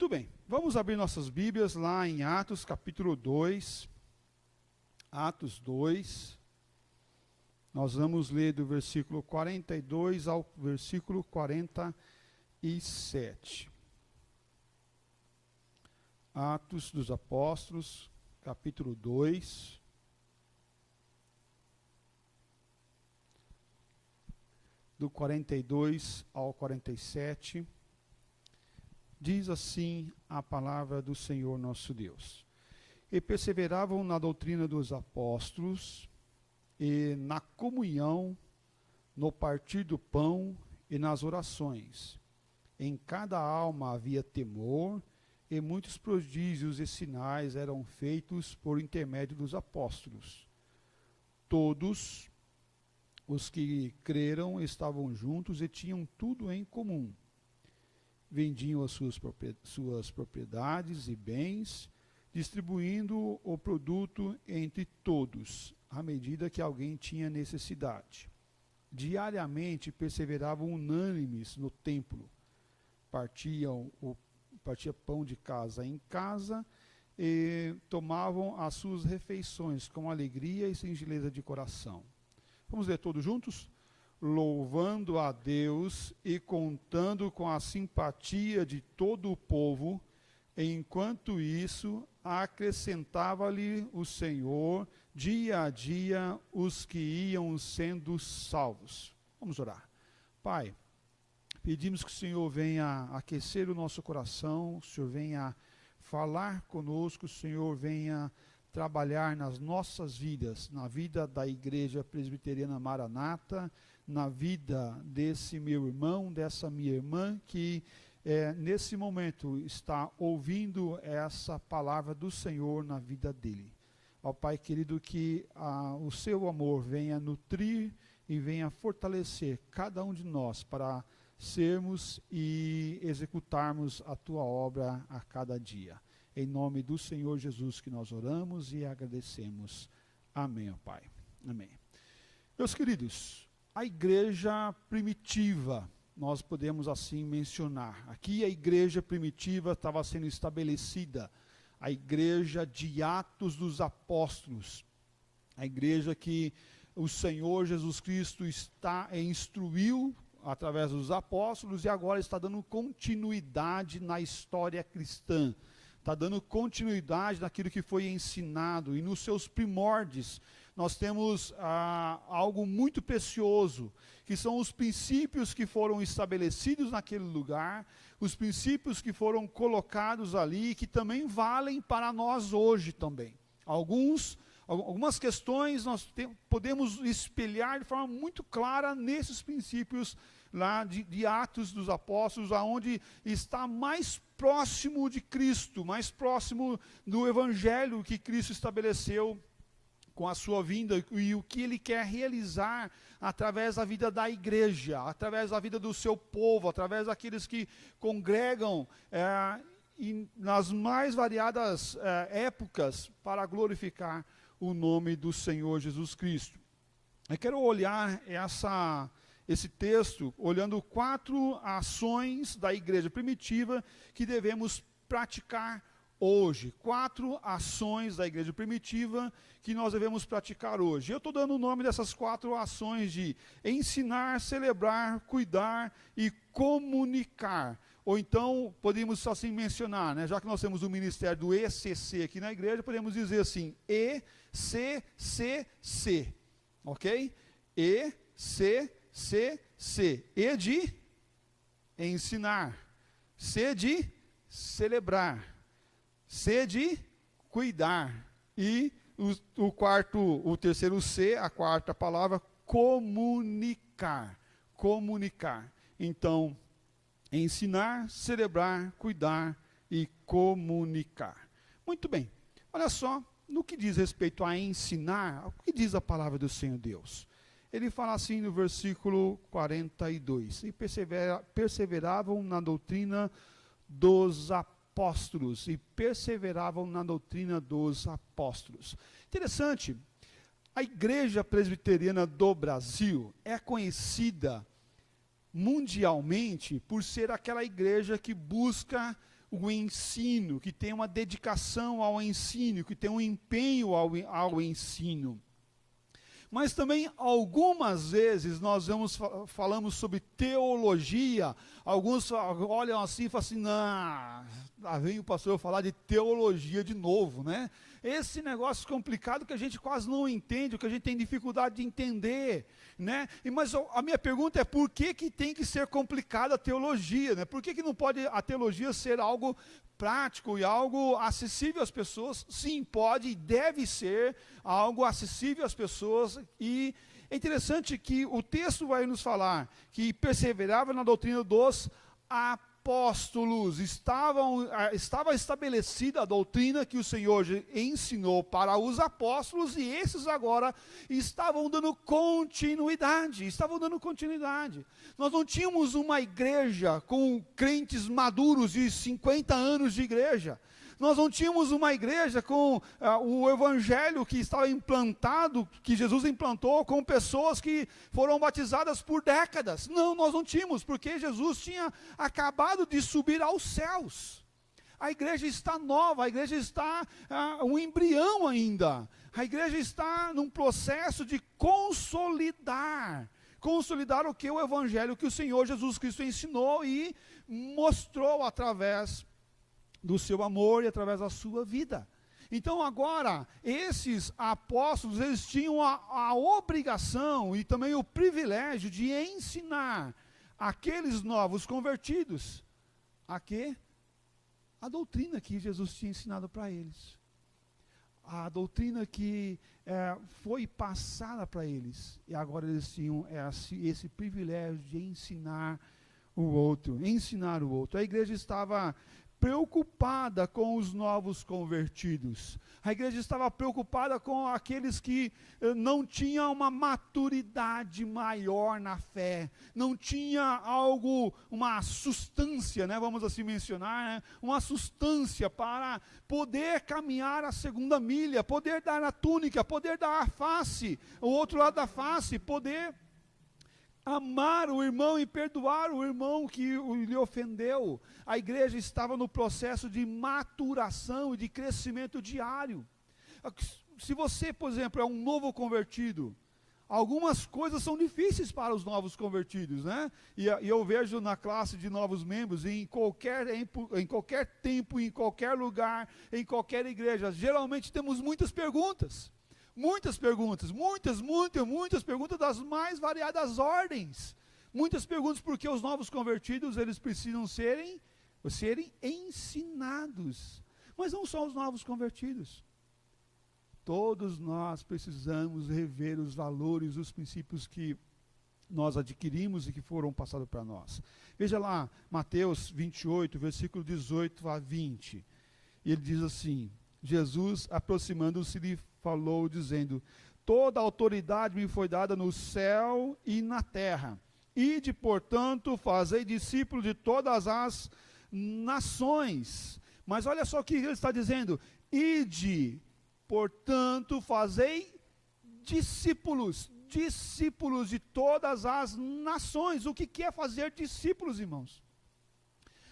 Muito bem, vamos abrir nossas Bíblias lá em Atos capítulo 2. Atos 2. Nós vamos ler do versículo 42 ao versículo 47. Atos dos Apóstolos, capítulo 2. Do 42 ao 47. Diz assim a palavra do Senhor nosso Deus. E perseveravam na doutrina dos apóstolos, e na comunhão, no partir do pão e nas orações. Em cada alma havia temor, e muitos prodígios e sinais eram feitos por intermédio dos apóstolos. Todos os que creram estavam juntos e tinham tudo em comum. Vendiam as suas propriedades e bens, distribuindo o produto entre todos, à medida que alguém tinha necessidade. Diariamente perseveravam unânimes no templo, partia pão de casa em casa e tomavam as suas refeições com alegria e singeleza de coração. Vamos ler todos juntos? Louvando a Deus e contando com a simpatia de todo o povo, enquanto isso acrescentava-lhe o Senhor dia a dia os que iam sendo salvos. Vamos orar. Pai, pedimos que o Senhor venha aquecer o nosso coração, o Senhor venha falar conosco, o Senhor venha trabalhar nas nossas vidas, na vida da Igreja Presbiteriana Maranata, na vida desse meu irmão, dessa minha irmã, que nesse momento está ouvindo essa palavra do Senhor na vida dele. Ó Pai querido, que o seu amor venha nutrir e venha fortalecer cada um de nós para sermos e executarmos a tua obra a cada dia. Em nome do Senhor Jesus que nós oramos e agradecemos. Amém, ó Pai. Amém. Meus queridos, a igreja primitiva, nós podemos assim mencionar. Aqui a igreja primitiva estava sendo estabelecida, a igreja de Atos dos Apóstolos, a igreja que o Senhor Jesus Cristo instruiu através dos apóstolos e agora está dando continuidade na história cristã. Está dando continuidade naquilo que foi ensinado, e nos seus primórdios nós temos algo muito precioso, que são os princípios que foram estabelecidos naquele lugar, os princípios que foram colocados ali, que também valem para nós hoje também. Algumas questões nós podemos espelhar de forma muito clara nesses princípios lá de Atos dos Apóstolos, aonde está mais próximo de Cristo, mais próximo do Evangelho que Cristo estabeleceu com a sua vinda e o que Ele quer realizar através da vida da igreja, através da vida do seu povo, através daqueles que congregam nas mais variadas épocas para glorificar o nome do Senhor Jesus Cristo. Eu quero olhar esse texto, olhando 4 ações da igreja primitiva que devemos praticar hoje. 4 ações da igreja primitiva que nós devemos praticar hoje. Eu estou dando o nome dessas 4 ações de ensinar, celebrar, cuidar e comunicar. Ou então, podemos assim mencionar, né, já que nós temos o ministério do ECC aqui na igreja, podemos dizer assim, ECCC, ok? ECCC, E de ensinar, C de celebrar, C de cuidar, e o terceiro C, a quarta palavra, comunicar, comunicar. Então, ensinar, celebrar, cuidar e comunicar. Muito bem, olha só, no que diz respeito a ensinar, o que diz a palavra do Senhor Deus? Ele fala assim no versículo 42, e perseveravam na doutrina dos apóstolos, e perseveravam na doutrina dos apóstolos. Interessante, a Igreja Presbiteriana do Brasil é conhecida mundialmente por ser aquela igreja que busca o ensino, que tem uma dedicação ao ensino, que tem um empenho ao ensino. Mas também algumas vezes nós falamos sobre teologia, alguns olham assim e falam assim, não, lá vem o pastor falar de teologia de novo, né? Esse negócio complicado que a gente quase não entende, que a gente tem dificuldade de entender, né? Mas a minha pergunta é, por que tem que ser complicada a teologia, né? Por que não pode a teologia ser algo prático e algo acessível às pessoas? Sim, pode e deve ser algo acessível às pessoas. E é interessante que o texto vai nos falar que perseverava na doutrina dos apóstolos. Estava estabelecida a doutrina que o Senhor ensinou para os apóstolos, e esses agora estavam dando continuidade. Nós não tínhamos uma igreja com crentes maduros de 50 anos de igreja. Nós não tínhamos uma igreja com o evangelho que estava implantado, que Jesus implantou, com pessoas que foram batizadas por décadas. Não, nós não tínhamos, porque Jesus tinha acabado de subir aos céus. A igreja está nova, a igreja está um embrião ainda. A igreja está num processo de consolidar o que o evangelho que o Senhor Jesus Cristo ensinou e mostrou através do seu amor e através da sua vida. Então agora, esses apóstolos, eles tinham a obrigação e também o privilégio de ensinar aqueles novos convertidos a quê? A doutrina que Jesus tinha ensinado para eles. A doutrina que foi passada para eles. E agora eles tinham esse privilégio de ensinar o outro. A igreja estava preocupada com os novos convertidos. A igreja estava preocupada com aqueles que não tinham uma maturidade maior na fé, não tinha uma substância, né, vamos assim mencionar, né, uma substância para poder caminhar a segunda milha, poder dar a túnica, poder dar a face, o outro lado da face, poder amar o irmão e perdoar o irmão que lhe ofendeu. A igreja estava no processo de maturação e de crescimento diário. Se você, por exemplo, é um novo convertido, algumas coisas são difíceis para os novos convertidos, né? E eu vejo na classe de novos membros, em qualquer tempo, em qualquer lugar, em qualquer igreja, geralmente temos muitas perguntas. Muitas perguntas das mais variadas ordens. Muitas perguntas porque os novos convertidos, eles precisam serem ensinados. Mas não só os novos convertidos. Todos nós precisamos rever os valores, os princípios que nós adquirimos e que foram passados para nós. Veja lá, Mateus 28, versículo 18 a 20. E ele diz assim, Jesus, aproximando-se, lhe falou, dizendo, toda autoridade me foi dada no céu e na terra. Ide, portanto, fazei discípulos de todas as nações. Mas olha só o que ele está dizendo. Ide, portanto, fazei discípulos de todas as nações. O que é fazer discípulos, irmãos?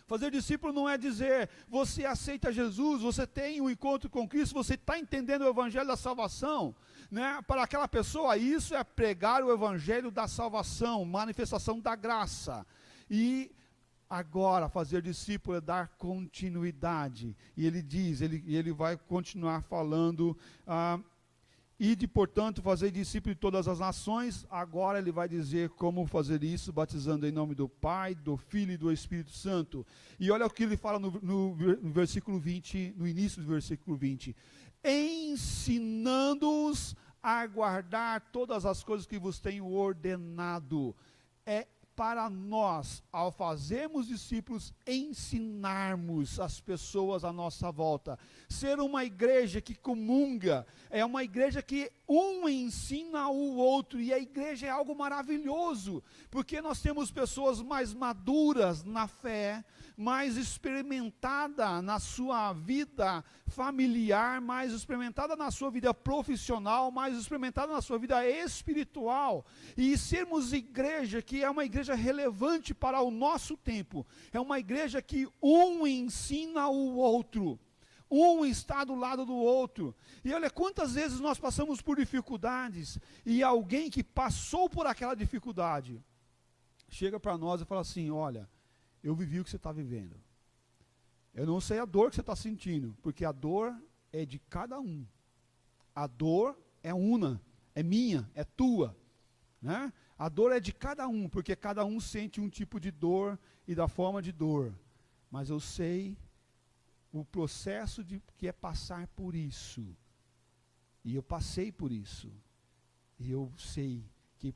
Fazer discípulo não é dizer, você aceita Jesus, você tem um encontro com Cristo, você está entendendo o evangelho da salvação, né? Para aquela pessoa, isso é pregar o evangelho da salvação, manifestação da graça. E agora, fazer discípulo é dar continuidade. E ele diz, ele vai continuar falando, ide, portanto, fazer discípulo de todas as nações. Agora ele vai dizer como fazer isso, batizando em nome do Pai, do Filho e do Espírito Santo. E olha o que ele fala no versículo 20, no início do versículo 20. Ensinando-os a guardar todas as coisas que vos tenho ordenado. É para nós, ao fazermos discípulos, ensinarmos as pessoas à nossa volta. Ser uma igreja que comunga, é uma igreja que um ensina o outro, e a igreja é algo maravilhoso, porque nós temos pessoas mais maduras na fé, mais experimentada na sua vida familiar, mais experimentada na sua vida profissional, mais experimentada na sua vida espiritual, e sermos igreja que é uma igreja igreja relevante para o nosso tempo. É uma igreja que um ensina o outro. Um está do lado do outro. E olha, quantas vezes nós passamos por dificuldades e alguém que passou por aquela dificuldade chega para nós e fala assim: olha, eu vivi o que você está vivendo. Eu não sei a dor que você está sentindo, porque a dor é de cada um. A dor é una, é minha, é tua, né? A dor é de cada um, porque cada um sente um tipo de dor e da forma de dor. Mas eu sei o processo que é passar por isso. E eu passei por isso. E eu sei que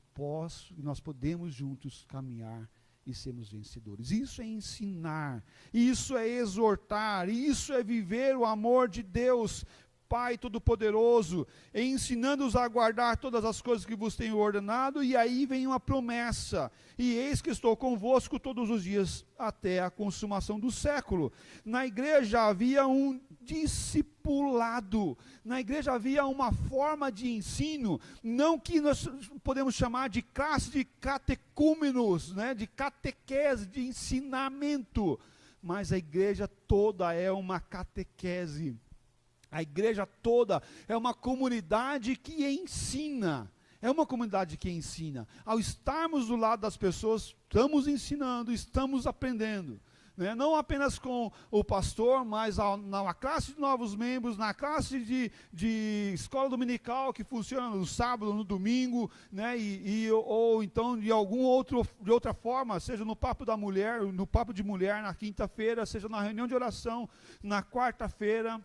nós podemos juntos caminhar e sermos vencedores. Isso é ensinar, isso é exortar, isso é viver o amor de Deus, Pai Todo-Poderoso, ensinando-os a guardar todas as coisas que vos tenho ordenado. E aí vem uma promessa: e eis que estou convosco todos os dias até a consumação do século. Na igreja havia um discipulado, na igreja havia uma forma de ensino, não que nós podemos chamar de classe de catecúmenos, né, de catequese, de ensinamento, mas a igreja toda é uma catequese. A igreja toda é uma comunidade que ensina. É uma comunidade que ensina. Ao estarmos do lado das pessoas, estamos ensinando, estamos aprendendo. Né? Não apenas com o pastor, mas na classe de novos membros, na classe de escola dominical que funciona no sábado, no domingo, né? Ou então de de outra forma, seja no papo da mulher, no papo de mulher na quinta-feira, seja na reunião de oração na quarta-feira.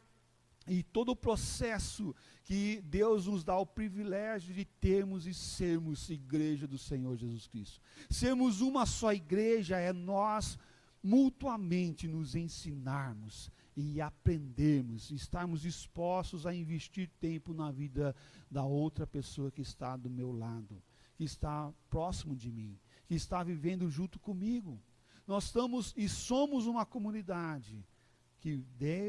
E todo o processo que Deus nos dá o privilégio de termos e sermos igreja do Senhor Jesus Cristo. Sermos uma só igreja é nós mutuamente nos ensinarmos e aprendermos, estarmos dispostos a investir tempo na vida da outra pessoa que está do meu lado, que está próximo de mim, que está vivendo junto comigo. Nós estamos e somos uma comunidade que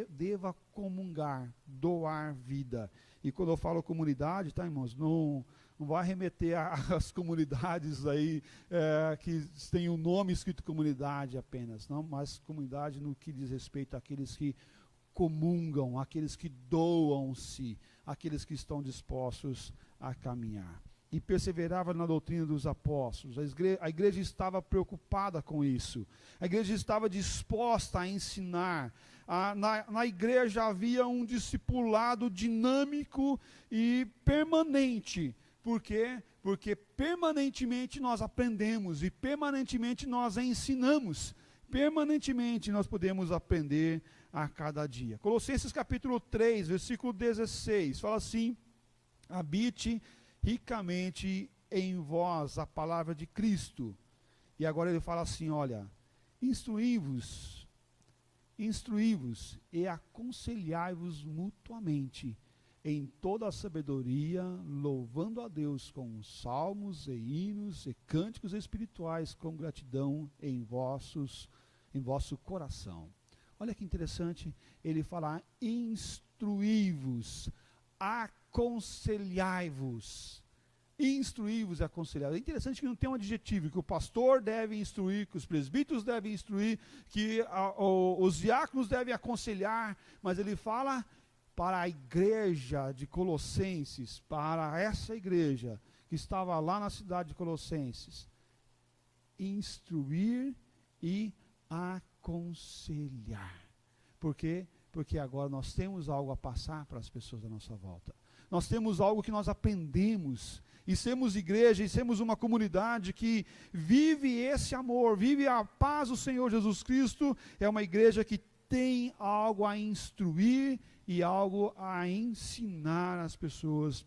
deva comungar, doar vida. E quando eu falo comunidade, tá, irmãos, não vai remeter às comunidades aí que têm o nome escrito comunidade apenas, não, mas comunidade no que diz respeito àqueles que comungam, àqueles que doam-se, àqueles que estão dispostos a caminhar. E perseverava na doutrina dos apóstolos. A igreja estava preocupada com isso. A igreja estava disposta a ensinar. Na igreja havia um discipulado dinâmico e permanente. Por quê? Porque permanentemente nós aprendemos e permanentemente nós ensinamos. Permanentemente nós podemos aprender a cada dia. Colossenses capítulo 3, versículo 16, fala assim: habite ricamente em vós a palavra de Cristo. E agora ele fala assim, olha, instruí-vos e aconselhai-vos mutuamente em toda a sabedoria, louvando a Deus com salmos e hinos e cânticos espirituais com gratidão em vosso coração. Olha que interessante, ele fala instruí-vos, aconselhai-vos. Instruí-vos e aconselhai-vos. É interessante que não tem um adjetivo, que o pastor deve instruir, que os presbíteros devem instruir, que os diáconos devem aconselhar, mas ele fala para a igreja de Colossenses, para essa igreja que estava lá na cidade de Colossenses, instruir e aconselhar. Por quê? Porque agora nós temos algo a passar para as pessoas da nossa volta. Nós temos algo que nós aprendemos, e sermos igreja, e sermos uma comunidade que vive esse amor, vive a paz do Senhor Jesus Cristo, é uma igreja que tem algo a instruir e algo a ensinar às pessoas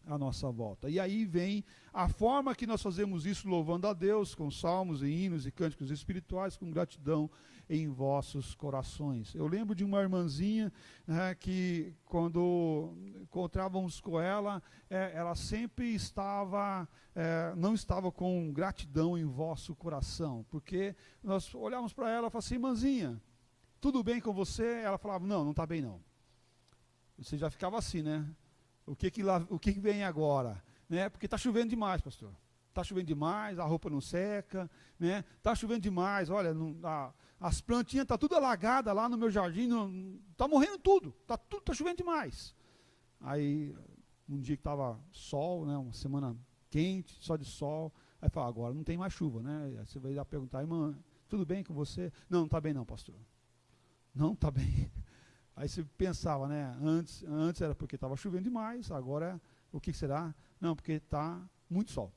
à nossa volta. E aí vem a forma que nós fazemos isso, louvando a Deus, com salmos e hinos e cânticos espirituais, com gratidão em vossos corações. Eu lembro de uma irmãzinha, né, que quando encontrávamos com ela, ela sempre não estava com gratidão em vosso coração, porque nós olhávamos para ela e falávamos assim, irmãzinha, tudo bem com você? Ela falava, não está bem não. Você já ficava assim, né? O que vem agora? Né? Porque está chovendo demais, pastor. está chovendo demais, a roupa não seca, né? Está chovendo demais, olha, as plantinhas estão tudo alagadas lá no meu jardim, está morrendo tudo, está chovendo demais. Aí, um dia que estava sol, né, uma semana quente, só de sol, aí fala, agora não tem mais chuva, né? Aí você vai lá perguntar, irmã, tudo bem com você? Não está bem não, pastor. Não está bem. Aí você pensava, né? Antes era porque estava chovendo demais, agora o que será? Não, porque está muito sol.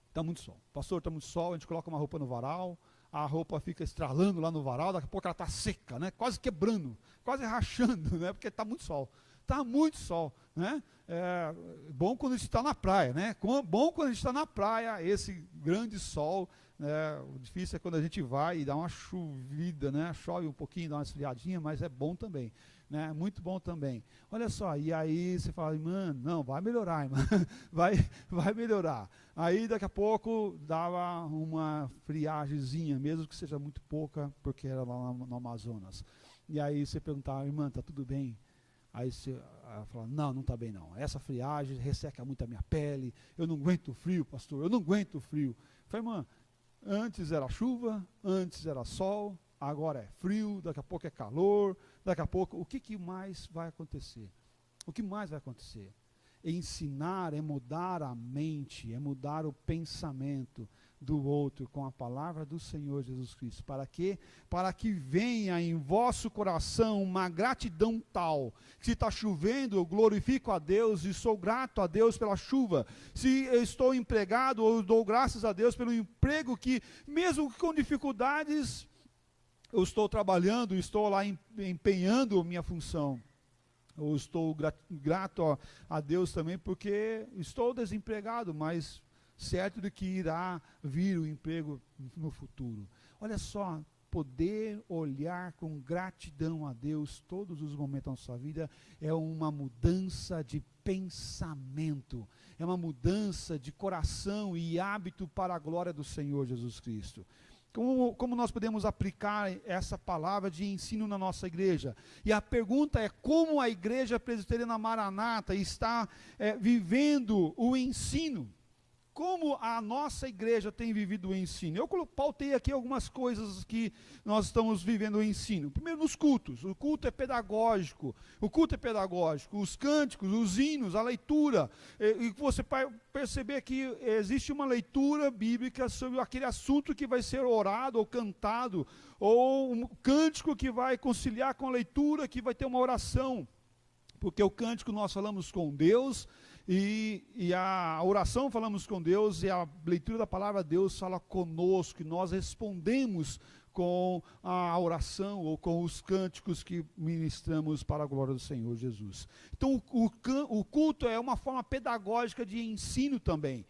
Está muito sol. Pastor, está muito sol, a gente coloca uma roupa no varal, a roupa fica estralando lá no varal, daqui a pouco ela está seca, né? Quase quebrando, quase rachando, né? Porque está muito sol. Está muito sol, né? É bom quando a gente está na praia, né? Bom quando a gente está na praia, esse grande sol, né? O difícil é quando a gente vai e dá uma chovida, né? Chove um pouquinho, dá uma esfriadinha, mas é bom também, né? Muito bom também. Olha só, e aí você fala, mano, não, vai melhorar, irmã, vai melhorar. Aí daqui a pouco dava uma friagemzinha, mesmo que seja muito pouca, porque era lá no Amazonas. E aí você perguntava, irmã, tá tudo bem? Aí você fala, não está bem não. Essa friagem resseca muito a minha pele, eu não aguento o frio, pastor, eu não aguento o frio. Eu falei, irmã, antes era chuva, antes era sol, agora é frio, daqui a pouco é calor, daqui a pouco, o que mais vai acontecer? O que mais vai acontecer? Ensinar é mudar a mente, é mudar o pensamento do outro com a palavra do Senhor Jesus Cristo. Para quê? Para que venha em vosso coração uma gratidão tal, que se está chovendo, eu glorifico a Deus e sou grato a Deus pela chuva. Se eu estou empregado, eu dou graças a Deus pelo emprego que, mesmo com dificuldades, eu estou trabalhando, estou lá empenhando minha função. Eu estou grato a Deus também porque estou desempregado, mas certo de que irá vir o emprego no futuro. Olha só, poder olhar com gratidão a Deus todos os momentos da nossa vida é uma mudança de pensamento, é uma mudança de coração e hábito para a glória do Senhor Jesus Cristo. Como nós podemos aplicar essa palavra de ensino na nossa igreja? E a pergunta é como a igreja presbiteriana Maranata está vivendo o ensino? Como a nossa igreja tem vivido o ensino? Eu pautei aqui algumas coisas que nós estamos vivendo o ensino. Primeiro, nos cultos. O culto é pedagógico. Os cânticos, os hinos, a leitura. E você vai perceber que existe uma leitura bíblica sobre aquele assunto que vai ser orado ou cantado, ou um cântico que vai conciliar com a leitura, que vai ter uma oração. Porque o cântico nós falamos com Deus, e a oração falamos com Deus, e a leitura da palavra de Deus fala conosco, e nós respondemos com a oração ou com os cânticos que ministramos para a glória do Senhor Jesus. Então o culto é uma forma pedagógica de ensino também.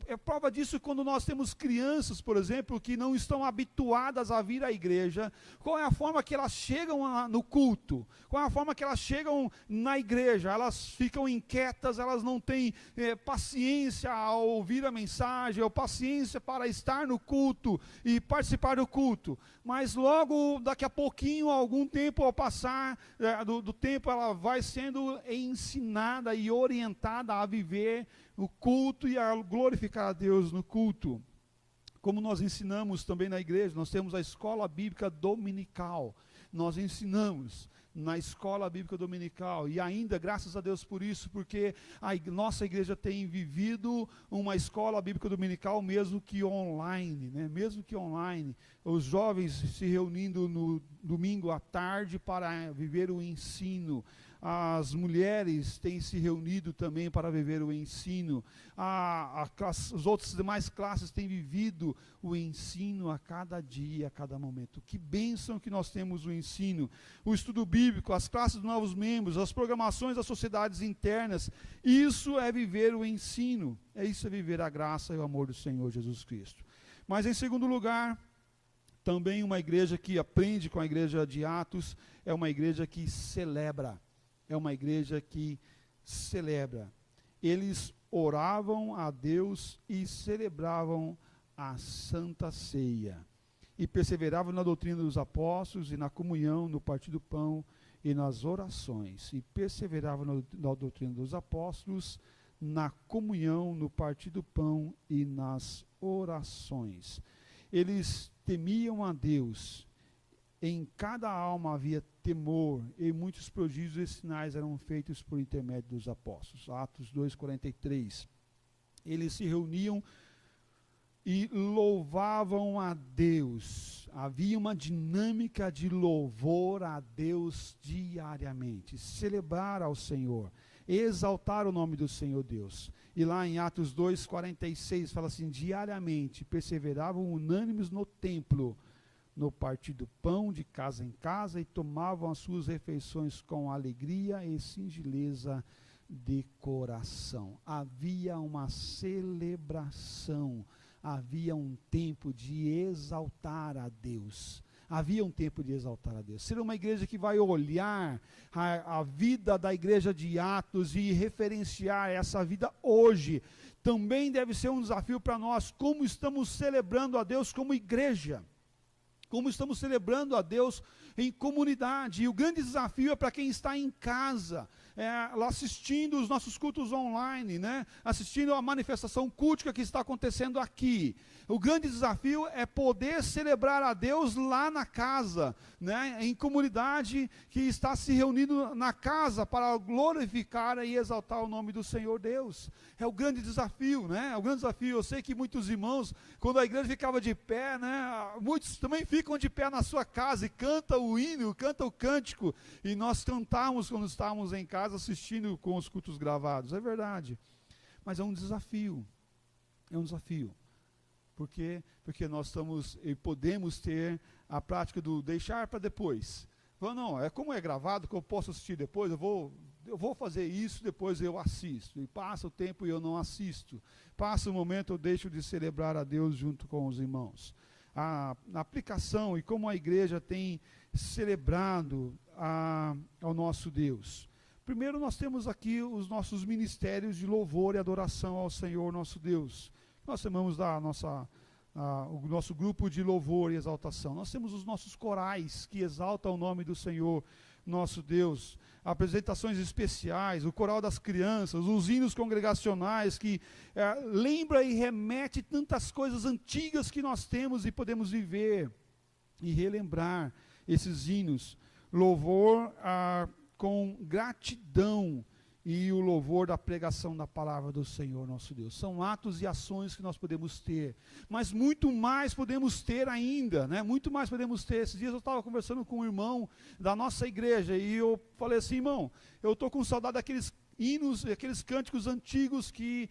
É prova disso quando nós temos crianças, por exemplo, que não estão habituadas a vir à igreja. Qual é a forma que elas chegam no culto? Qual é a forma que elas chegam na igreja? Elas ficam inquietas, elas não têm paciência ao ouvir a mensagem, ou paciência para estar no culto e participar do culto. Mas logo, daqui a pouquinho, algum tempo ao passar do tempo, ela vai sendo ensinada e orientada a viver o culto e a glorificar a Deus no culto. Como nós ensinamos também na igreja, nós temos a escola bíblica dominical. Nós ensinamos na escola bíblica dominical, e ainda graças a Deus por isso, porque a nossa igreja tem vivido uma escola bíblica dominical mesmo que online, né? Mesmo que online, os jovens se reunindo no domingo à tarde para viver o ensino. As mulheres têm se reunido também para viver o ensino. As outras demais classes têm vivido o ensino a cada dia, a cada momento. Que bênção que nós temos o ensino. O estudo bíblico, as classes dos novos membros, as programações das sociedades internas. Isso é viver o ensino. Isso é viver a graça e o amor do Senhor Jesus Cristo. Mas em segundo lugar, também uma igreja que aprende com a igreja de Atos, é uma igreja que celebra. É uma igreja que celebra. Eles oravam a Deus e celebravam a Santa Ceia. E perseveravam na doutrina dos apóstolos e na comunhão, no partir do pão e nas orações. E perseveravam na doutrina dos apóstolos, na comunhão, no partir do pão e nas orações. Eles temiam a Deus. Em cada alma havia temor, e muitos prodígios e sinais eram feitos por intermédio dos apóstolos. Atos 2:43. Eles se reuniam e louvavam a Deus. Havia uma dinâmica de louvor a Deus diariamente. Celebrar ao Senhor, exaltar o nome do Senhor Deus. E lá em Atos 2:46 fala assim: diariamente perseveravam unânimes no templo, no partir do pão de casa em casa, e tomavam as suas refeições com alegria e singeleza de coração. Havia uma celebração, havia um tempo de exaltar a Deus. Havia um tempo de exaltar a Deus. Ser uma igreja que vai olhar a vida da igreja de Atos e referenciar essa vida hoje, também deve ser um desafio para nós. Como estamos celebrando a Deus como igreja? Como estamos celebrando a Deus em comunidade? E o grande desafio é para quem está em casa, lá assistindo os nossos cultos online, né? Assistindo a manifestação cultica que está acontecendo aqui. O grande desafio é poder celebrar a Deus lá na casa, né? Em comunidade que está se reunindo na casa para glorificar e exaltar o nome do Senhor Deus. É o grande desafio, né? É o grande desafio. Eu sei que muitos irmãos, quando a igreja ficava de pé, né? Muitos também ficam de pé na sua casa e cantam o hino, cantam o cântico, e nós cantamos quando estávamos em casa assistindo com os cultos gravados. É verdade. Mas é um desafio. É um desafio. Porque nós estamos e podemos ter a prática do deixar para depois. Não, como é gravado, que eu posso assistir depois, eu vou fazer isso, depois eu assisto. E passa o tempo e eu não assisto. Passa o momento, eu deixo de celebrar a Deus junto com os irmãos. A aplicação e como a igreja tem celebrado ao nosso Deus. Primeiro, nós temos aqui os nossos ministérios de louvor e adoração ao Senhor nosso Deus. Nós chamamos o nosso grupo de louvor e exaltação. Nós temos os nossos corais que exaltam o nome do Senhor nosso Deus. Apresentações especiais, o coral das crianças, os hinos congregacionais que lembra e remete tantas coisas antigas que nós temos e podemos viver e relembrar esses hinos. Louvor com gratidão e o louvor da pregação da palavra do Senhor nosso Deus. São atos e ações que nós podemos ter, mas muito mais podemos ter ainda, né? Muito mais podemos ter. Esses dias eu estava conversando com um irmão da nossa igreja e eu falei assim: irmão, eu estou com saudade daqueles hinos, aqueles cânticos antigos que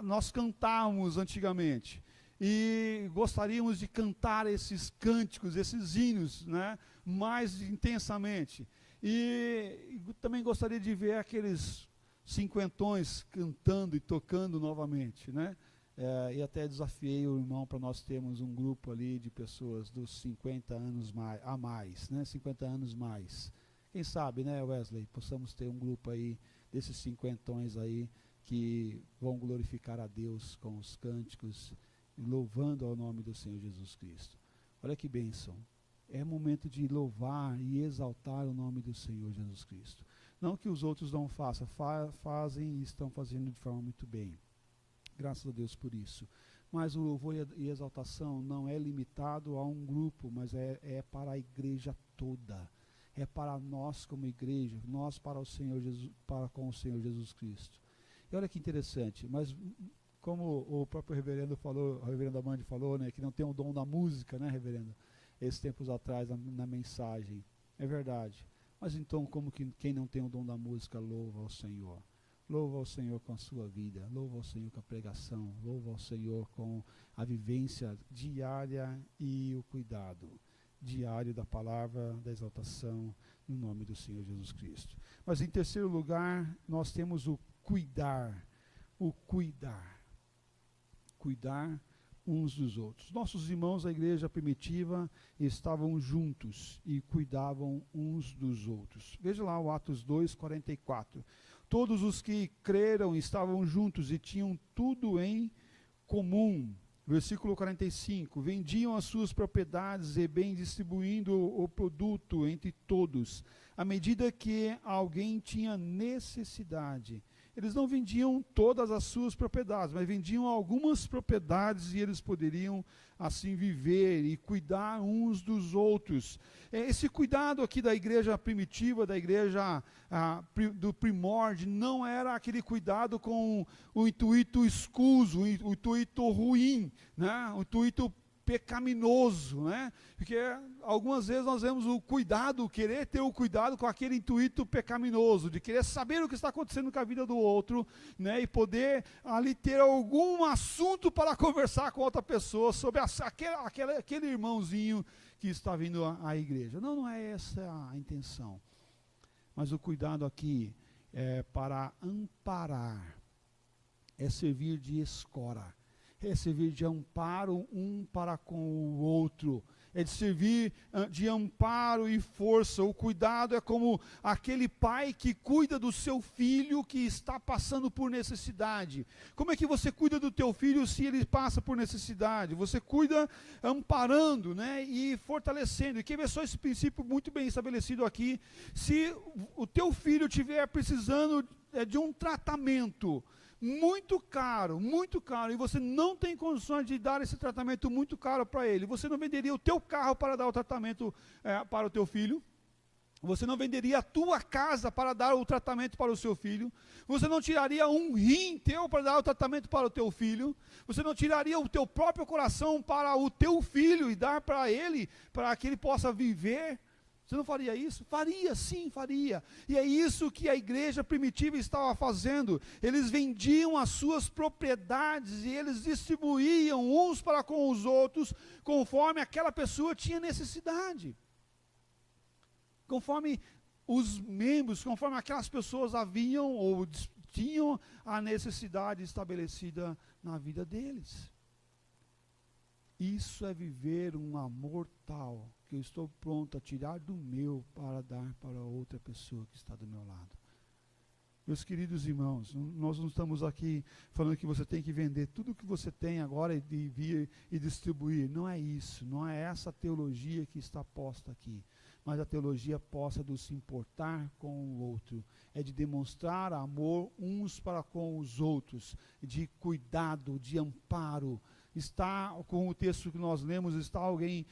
nós cantávamos antigamente. E gostaríamos de cantar esses cânticos, esses hinos, né? Mais intensamente. E também gostaria de ver aqueles cinquentões cantando e tocando novamente, né? E até desafiei o irmão para nós termos um grupo ali de pessoas dos 50 anos a mais, né? 50 anos mais. Quem sabe, né, Wesley, possamos ter um grupo aí desses cinquentões aí que vão glorificar a Deus com os cânticos, louvando ao nome do Senhor Jesus Cristo. Olha que bênção. É momento de louvar e exaltar o nome do Senhor Jesus Cristo. Não que os outros não façam, fazem e estão fazendo de forma muito bem. Graças a Deus por isso. Mas o louvor e exaltação não é limitado a um grupo, mas é para a igreja toda. É para nós como igreja, nós para o Senhor Jesus, para com o Senhor Jesus Cristo. E olha que interessante, mas como o próprio reverendo falou, a reverenda Amande falou, né, que não tem o dom da música, né, reverendo? Esses tempos atrás na mensagem. É verdade. Mas então, como que quem não tem o dom da música louva ao Senhor? Louva ao Senhor com a sua vida, louva ao Senhor com a pregação, louva ao Senhor com a vivência diária e o cuidado diário da palavra, da exaltação no nome do Senhor Jesus Cristo. Mas em terceiro lugar, nós temos o cuidar. O cuidar. Cuidar uns dos outros. Nossos irmãos da igreja primitiva estavam juntos e cuidavam uns dos outros. Veja lá o Atos 2:44. Todos os que creram estavam juntos e tinham tudo em comum. Versículo 45. Vendiam as suas propriedades e bem distribuindo o produto entre todos, à medida que alguém tinha necessidade. eles não vendiam todas as suas propriedades, mas vendiam algumas propriedades e eles poderiam assim viver e cuidar uns dos outros. Esse cuidado aqui da igreja primitiva, da igreja do primórdio, não era aquele cuidado com o intuito escuso, o intuito ruim, né? O intuito pecaminoso, né? Porque algumas vezes nós vemos o cuidado, querer ter o cuidado com aquele intuito pecaminoso, de querer saber o que está acontecendo com a vida do outro, né? E poder ali ter algum assunto para conversar com outra pessoa sobre aquele irmãozinho que está vindo à igreja. Não é essa a intenção. Mas o cuidado aqui é para amparar, é servir de escora, é servir de amparo um para com o outro, é de servir de amparo e força. O cuidado é como aquele pai que cuida do seu filho que está passando por necessidade. Como é que você cuida do teu filho se ele passa por necessidade? Você cuida amparando, né, e fortalecendo. E quer ver só esse princípio muito bem estabelecido aqui? Se o teu filho estiver precisando de um tratamento muito caro, e você não tem condições de dar esse tratamento muito caro para ele, você não venderia o teu carro para dar o tratamento para o teu filho? Você não venderia a tua casa para dar o tratamento para o seu filho? Você não tiraria um rim teu para dar o tratamento para o teu filho? Você não tiraria o teu próprio coração para o teu filho e dar para ele, para que ele possa viver? Você não faria isso? Faria, sim, faria. E é isso que a igreja primitiva estava fazendo. Eles vendiam as suas propriedades e eles distribuíam uns para com os outros, conforme aquela pessoa tinha necessidade. Conforme os membros, conforme aquelas pessoas haviam ou tinham a necessidade estabelecida na vida deles. Isso é viver um amor tal que eu estou pronto a tirar do meu para dar para outra pessoa que está do meu lado. Meus queridos irmãos, nós não estamos aqui falando que você tem que vender tudo o que você tem agora e vir e distribuir. Não é isso, não é essa teologia que está posta aqui. Mas a teologia posta de se importar com o outro, é de demonstrar amor uns para com os outros, de cuidado, de amparo. Está, com o texto que nós lemos, está alguém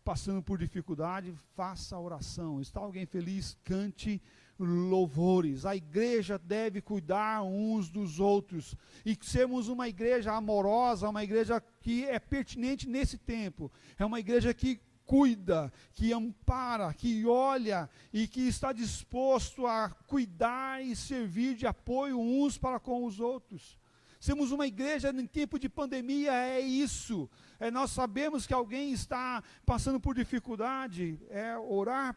passando por dificuldade, faça a oração. Está alguém feliz, cante louvores. A igreja deve cuidar uns dos outros. E sermos uma igreja amorosa, uma igreja que é pertinente nesse tempo. É uma igreja que cuida, que ampara, que olha e que está disposto a cuidar e servir de apoio uns para com os outros. Sermos uma igreja em tempo de pandemia é isso. Nós sabemos que alguém está passando por dificuldade, orar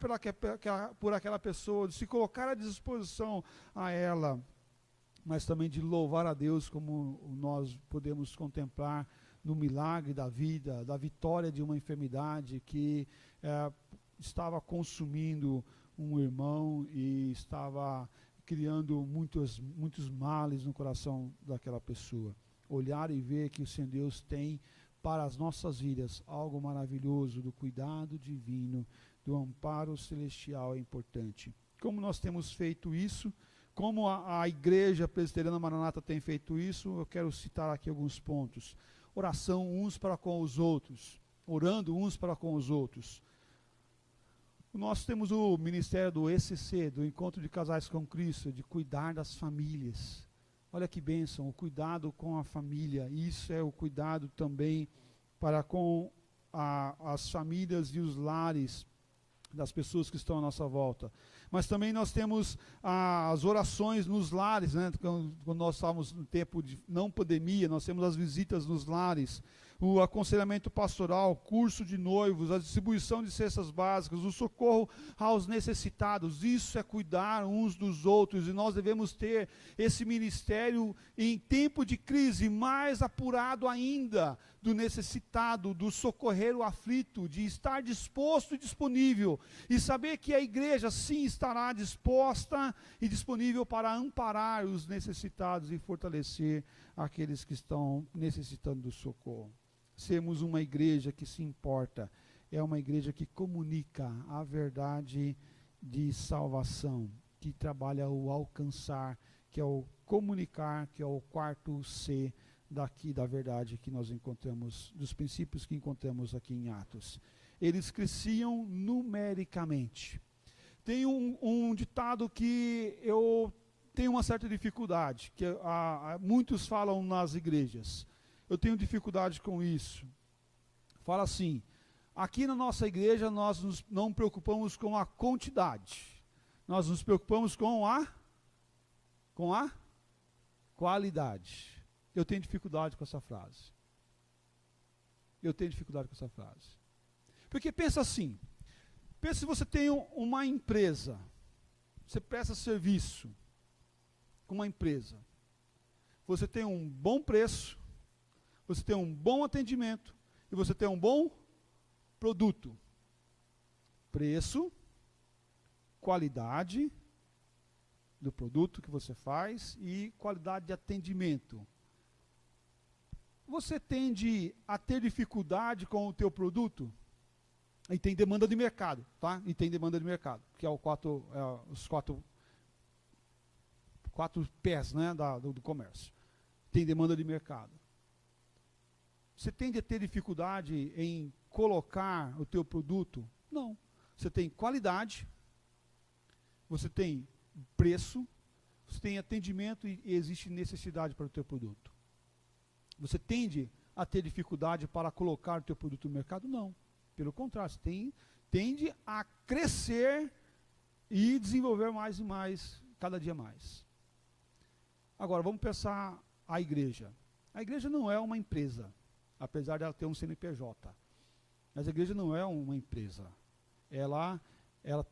por aquela pessoa, de se colocar à disposição a ela, mas também de louvar a Deus, como nós podemos contemplar no milagre da vida, da vitória de uma enfermidade que estava consumindo um irmão e estava criando muitos males no coração daquela pessoa. Olhar e ver que o Senhor Deus tem para as nossas vidas algo maravilhoso, do cuidado divino, do amparo celestial é importante. Como nós temos feito isso, como a Igreja Presbiteriana Maranata tem feito isso, eu quero citar aqui alguns pontos. Oração uns para com os outros, orando uns para com os outros. Nós temos o ministério do ECC, do Encontro de Casais com Cristo, de cuidar das famílias. Olha que bênção, o cuidado com a família. Isso é o cuidado também para com as famílias e os lares das pessoas que estão à nossa volta. Mas também nós temos as orações nos lares, né? Quando nós estávamos no tempo de não pandemia, nós temos as visitas nos lares, o aconselhamento pastoral, curso de noivos, a distribuição de cestas básicas, o socorro aos necessitados. Isso é cuidar uns dos outros, e nós devemos ter esse ministério em tempo de crise mais apurado ainda, do necessitado, do socorrer o aflito, de estar disposto e disponível, e saber que a igreja sim estará disposta e disponível para amparar os necessitados e fortalecer aqueles que estão necessitando do socorro. Sermos uma igreja que se importa, é uma igreja que comunica a verdade de salvação, que trabalha o alcançar, que é o comunicar, que é o quarto C daqui da verdade que nós encontramos, dos princípios que encontramos aqui em Atos. Eles cresciam numericamente. Tem um ditado que eu tenho uma certa dificuldade, que muitos falam nas igrejas. Eu tenho dificuldade com isso. Fala assim: aqui na nossa igreja nós não preocupamos com a quantidade, nós nos preocupamos com a qualidade. Eu tenho dificuldade com essa frase. Porque pensa assim, pensa se você tem uma empresa, você presta serviço com uma empresa, você tem um bom preço, você tem um bom atendimento e você tem um bom produto. Preço, qualidade do produto que você faz e qualidade de atendimento. Você tende a ter dificuldade com o teu produto? E tem demanda de mercado, tá? E tem demanda de mercado, que é os quatro pés, né, do comércio. Tem demanda de mercado. Você tende a ter dificuldade em colocar o teu produto? Não. Você tem qualidade, você tem preço, você tem atendimento e existe necessidade para o teu produto. Você tende a ter dificuldade para colocar o teu produto no mercado? Não. Pelo contrário, você tende a crescer e desenvolver mais e mais, cada dia mais. Agora, vamos pensar a igreja. A igreja não é uma empresa, apesar de ela ter um CNPJ. Mas a igreja não é uma empresa. Ela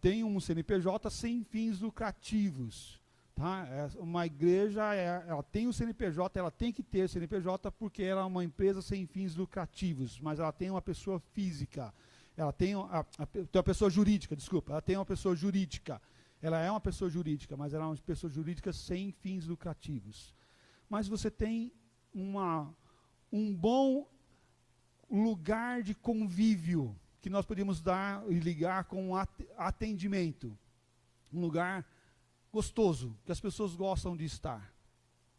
tem um CNPJ sem fins lucrativos. Tá? Uma igreja, ela tem o CNPJ, ela tem que ter CNPJ porque ela é uma empresa sem fins lucrativos, mas ela tem uma pessoa física, ela tem uma pessoa jurídica, desculpa, ela tem uma pessoa jurídica, ela é uma pessoa jurídica, mas ela é uma pessoa jurídica sem fins lucrativos. Mas você tem um bom lugar de convívio, que nós podemos dar e ligar com atendimento, um lugar gostoso, que as pessoas gostam de estar.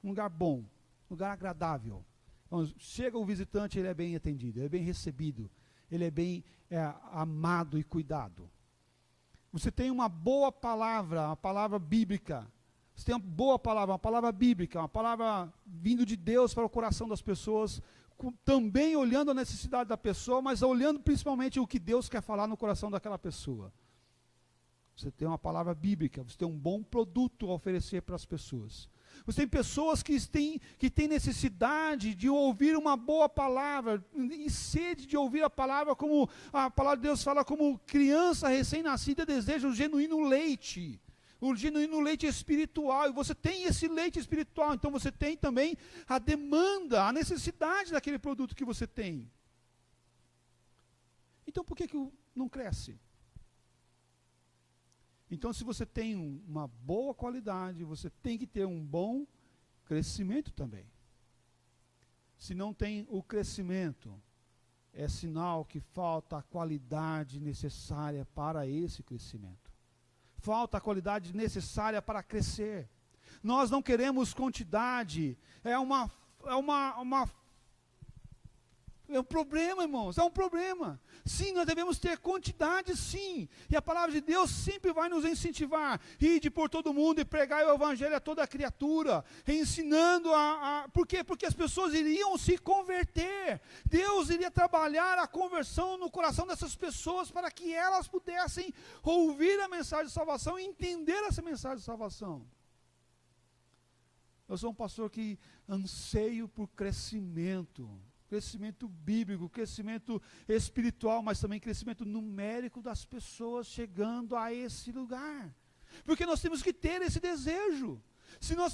Um lugar bom, um lugar agradável. Então, chega o visitante, ele é bem atendido, ele é bem recebido, ele é bem amado e cuidado. Você tem uma boa palavra, uma palavra bíblica. Você tem uma boa palavra, uma palavra bíblica, uma palavra vindo de Deus para o coração das pessoas, também olhando a necessidade da pessoa, mas olhando principalmente o que Deus quer falar no coração daquela pessoa. Você tem uma palavra bíblica, você tem um bom produto a oferecer para as pessoas. Você tem pessoas que têm necessidade de ouvir uma boa palavra, e sede de ouvir a palavra, como a palavra de Deus fala, como criança recém-nascida deseja o genuíno leite espiritual, e você tem esse leite espiritual, então você tem também a demanda, a necessidade daquele produto que você tem. Então por que não cresce? Então, se você tem uma boa qualidade, você tem que ter um bom crescimento também. Se não tem o crescimento, é sinal que falta a qualidade necessária para esse crescimento. Falta a qualidade necessária para crescer. Nós não queremos quantidade, é um problema, irmãos, é um problema. Sim, nós devemos ter quantidade, sim. E a palavra de Deus sempre vai nos incentivar. Ide por todo mundo e pregai o evangelho a toda criatura. Ensinando Por quê? Porque as pessoas iriam se converter. Deus iria trabalhar a conversão no coração dessas pessoas para que elas pudessem ouvir a mensagem de salvação e entender essa mensagem de salvação. Eu sou um pastor que anseio por crescimento bíblico, crescimento espiritual, mas também crescimento numérico das pessoas chegando a esse lugar. Porque nós temos que ter esse desejo. Se nós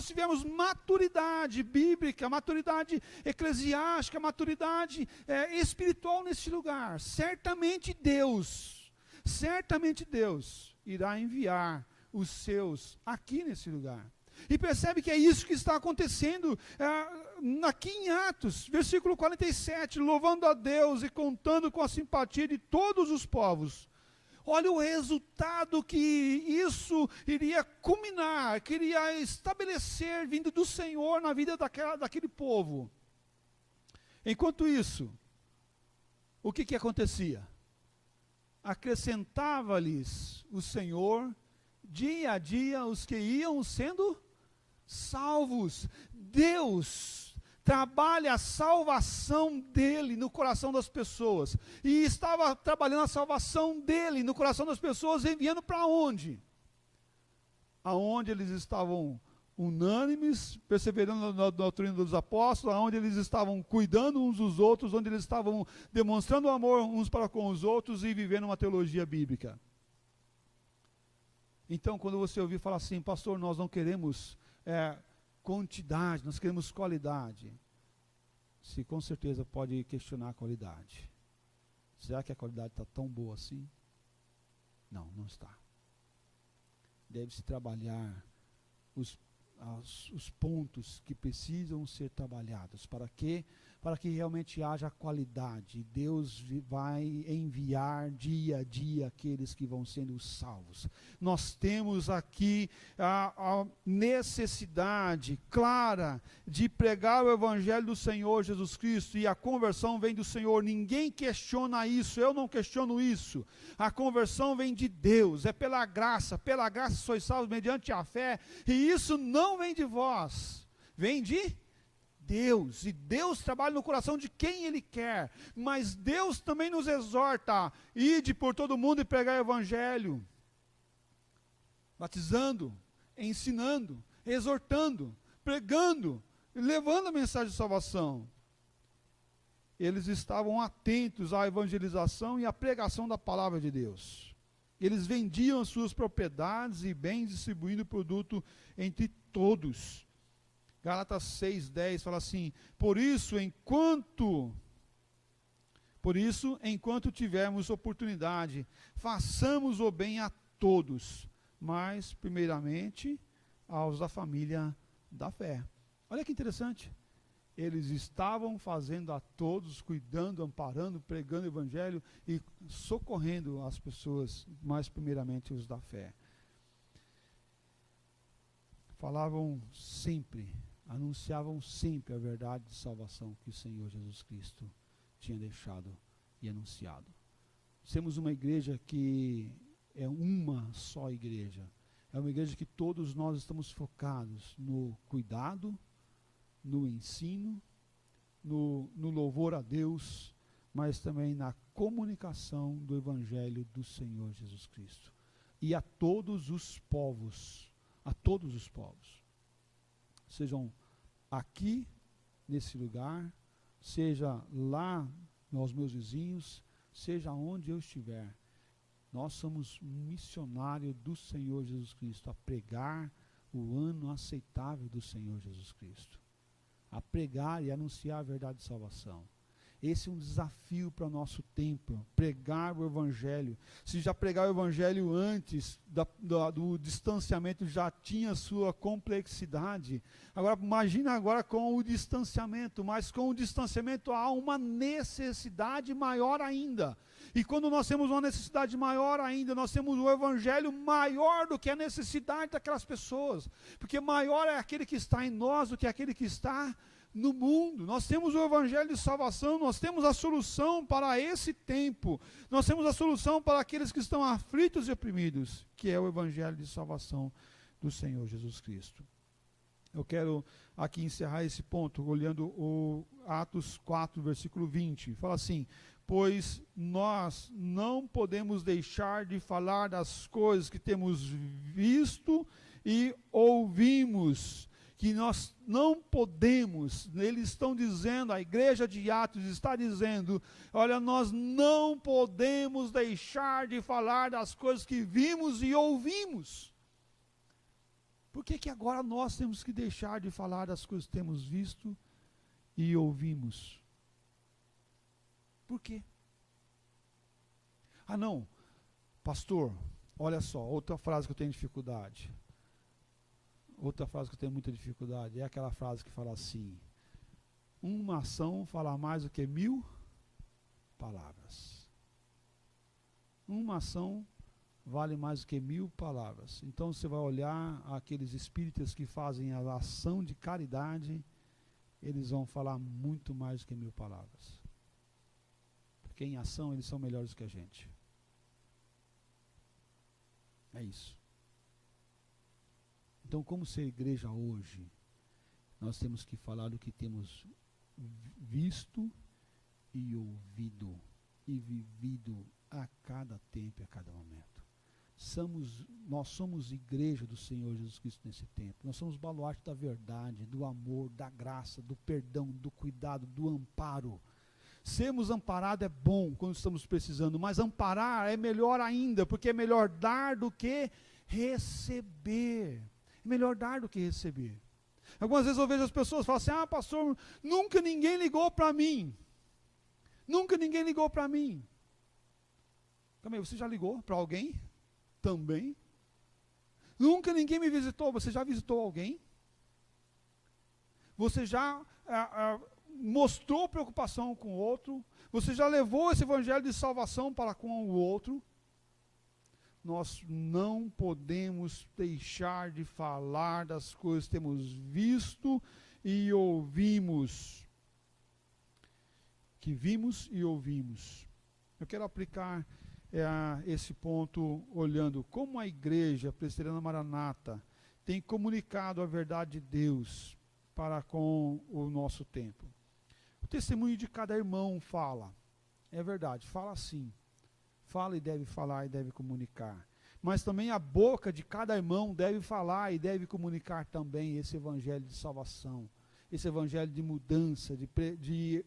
tivermos maturidade bíblica, maturidade eclesiástica, maturidade espiritual nesse lugar, certamente Deus irá enviar os seus aqui nesse lugar. E percebe que é isso que está acontecendo aqui em Atos, versículo 47, louvando a Deus e contando com a simpatia de todos os povos. Olha o resultado que isso iria culminar, que iria estabelecer vindo do Senhor na vida daquele povo. Enquanto isso, o que acontecia? Acrescentava-lhes o Senhor, dia a dia, os que iam sendo salvos. Deus trabalha a salvação dele no coração das pessoas. E estava trabalhando a salvação dele no coração das pessoas, enviando para onde? Aonde eles estavam unânimes, perseverando na doutrina dos apóstolos, onde eles estavam cuidando uns dos outros, onde eles estavam demonstrando amor uns para com os outros e vivendo uma teologia bíblica. Então, quando você ouvir falar assim, pastor, nós não queremos quantidade, nós queremos qualidade, você com certeza pode questionar a qualidade. Será que a qualidade está tão boa assim? Não, não está. Deve-se trabalhar os pontos que precisam ser trabalhados. Para quê? Para que realmente haja qualidade. Deus vai enviar dia a dia aqueles que vão sendo salvos. Nós temos aqui a necessidade clara de pregar o Evangelho do Senhor Jesus Cristo, e a conversão vem do Senhor. Ninguém questiona isso, eu não questiono isso. A conversão vem de Deus, é pela graça sois salvos mediante a fé, e isso não vem de vós, vem de Deus, e Deus trabalha no coração de quem Ele quer, mas Deus também nos exorta, ide por todo mundo e pregar o Evangelho, batizando, ensinando, exortando, pregando, levando a mensagem de salvação. Eles estavam atentos à evangelização e à pregação da palavra de Deus. Eles vendiam as suas propriedades e bens, distribuindo o produto entre todos. Gálatas 6:10 fala assim: por isso, enquanto tivermos oportunidade, façamos o bem a todos, mas, primeiramente, aos da família da fé. Olha que interessante. Eles estavam fazendo a todos, cuidando, amparando, pregando o Evangelho e socorrendo as pessoas, mas, primeiramente, os da fé. Falavam sempre, anunciavam sempre a verdade de salvação que o Senhor Jesus Cristo tinha deixado e anunciado. Somos uma igreja que é uma só igreja. É uma igreja que todos nós estamos focados no cuidado, no ensino, no louvor a Deus, mas também na comunicação do Evangelho do Senhor Jesus Cristo. E a todos os povos, sejam aqui, nesse lugar, seja lá aos meus vizinhos, seja onde eu estiver, nós somos missionários do Senhor Jesus Cristo, a pregar o ano aceitável do Senhor Jesus Cristo, a pregar e anunciar a verdade de salvação. Esse é um desafio para o nosso tempo, pregar o Evangelho. Se já pregar o Evangelho antes do distanciamento já tinha sua complexidade, agora imagina agora com o distanciamento, mas com o distanciamento há uma necessidade maior ainda. E quando nós temos uma necessidade maior ainda, nós temos o Evangelho maior do que a necessidade daquelas pessoas, porque maior é aquele que está em nós do que aquele que está no mundo. Nós temos o Evangelho de salvação, nós temos a solução para esse tempo, nós temos a solução para aqueles que estão aflitos e oprimidos, que é o Evangelho de salvação do Senhor Jesus Cristo. Eu quero aqui encerrar esse ponto, olhando o Atos 4, versículo 20, fala assim: pois nós não podemos deixar de falar das coisas que temos visto e ouvimos, que nós não podemos, eles estão dizendo, a igreja de Atos está dizendo, olha, nós não podemos deixar de falar das coisas que vimos e ouvimos. Por que agora nós temos que deixar de falar das coisas que temos visto e ouvimos? Por quê? Ah não, pastor, olha só, outra frase que eu tenho dificuldade. Outra frase que eu tenho muita dificuldade é aquela frase que fala assim: uma ação fala mais do que 1000 palavras. Uma ação vale mais do que 1000 palavras. Então você vai olhar aqueles espíritas que fazem a ação de caridade, eles vão falar muito mais do que 1000 palavras. Porque em ação eles são melhores que a gente. É isso. Então, como ser igreja hoje, nós temos que falar do que temos visto e ouvido e vivido a cada tempo e a cada momento. Nós somos igreja do Senhor Jesus Cristo nesse tempo. Nós somos baluarte da verdade, do amor, da graça, do perdão, do cuidado, do amparo. Sermos amparados é bom quando estamos precisando, mas amparar é melhor ainda, porque é melhor dar do que receber. É melhor dar do que receber. Algumas vezes eu vejo as pessoas falam assim: pastor, nunca ninguém ligou para mim. Nunca ninguém ligou para mim. Calma aí, você já ligou para alguém? Também. Nunca ninguém me visitou. Você já visitou alguém? Você já mostrou preocupação com o outro? Você já levou esse evangelho de salvação para com o outro? Nós não podemos deixar de falar das coisas que temos visto e ouvimos. Que vimos e ouvimos. Eu quero aplicar esse ponto olhando como a igreja presbiteriana Maranata tem comunicado a verdade de Deus para com o nosso tempo. O testemunho de cada irmão fala. É verdade, fala sim. Fala e deve falar e deve comunicar. Mas também a boca de cada irmão deve falar e deve comunicar também esse evangelho de salvação, esse evangelho de mudança, de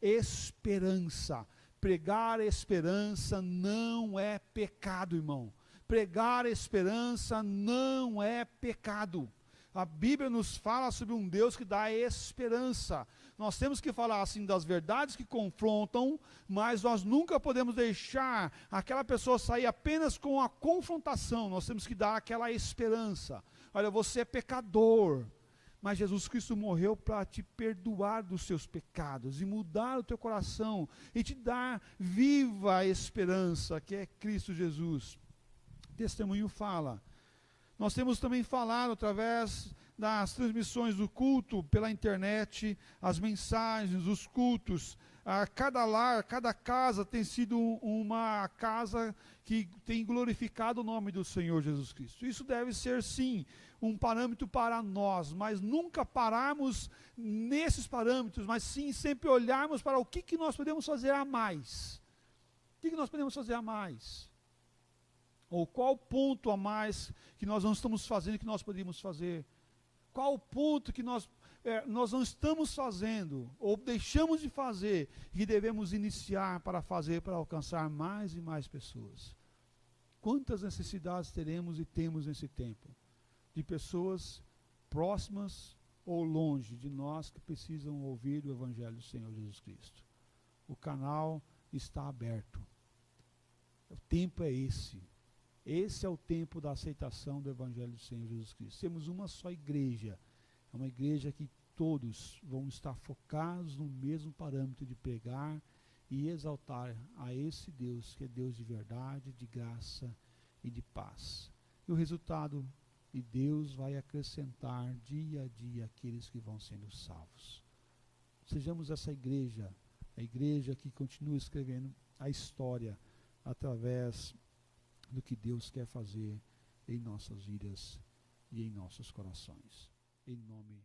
esperança. Pregar esperança não é pecado, irmão. Pregar esperança não é pecado. A Bíblia nos fala sobre um Deus que dá esperança. Nós temos que falar assim das verdades que confrontam, mas nós nunca podemos deixar aquela pessoa sair apenas com a confrontação. Nós temos que dar aquela esperança. Olha, você é pecador, mas Jesus Cristo morreu para te perdoar dos seus pecados e mudar o teu coração e te dar viva esperança, que é Cristo Jesus. O testemunho fala. Nós temos também falado através das transmissões do culto pela internet, as mensagens, os cultos. Cada lar, cada casa tem sido uma casa que tem glorificado o nome do Senhor Jesus Cristo. Isso deve ser, sim, um parâmetro para nós, mas nunca pararmos nesses parâmetros, mas sim sempre olharmos para o que nós podemos fazer a mais. O que nós podemos fazer a mais? Ou qual ponto a mais que nós não estamos fazendo que nós poderíamos fazer? Qual o ponto que nós não estamos fazendo, ou deixamos de fazer, e devemos iniciar para fazer, para alcançar mais e mais pessoas? Quantas necessidades teremos e temos nesse tempo? De pessoas próximas ou longe de nós que precisam ouvir o Evangelho do Senhor Jesus Cristo. O canal está aberto. O tempo é esse. Esse é o tempo da aceitação do Evangelho do Senhor Jesus Cristo. Temos uma só igreja. É uma igreja que todos vão estar focados no mesmo parâmetro de pregar e exaltar a esse Deus, que é Deus de verdade, de graça e de paz. E o resultado, e Deus vai acrescentar dia a dia aqueles que vão sendo salvos. Sejamos essa igreja, a igreja que continua escrevendo a história através do que Deus quer fazer em nossas vidas e em nossos corações. Em nome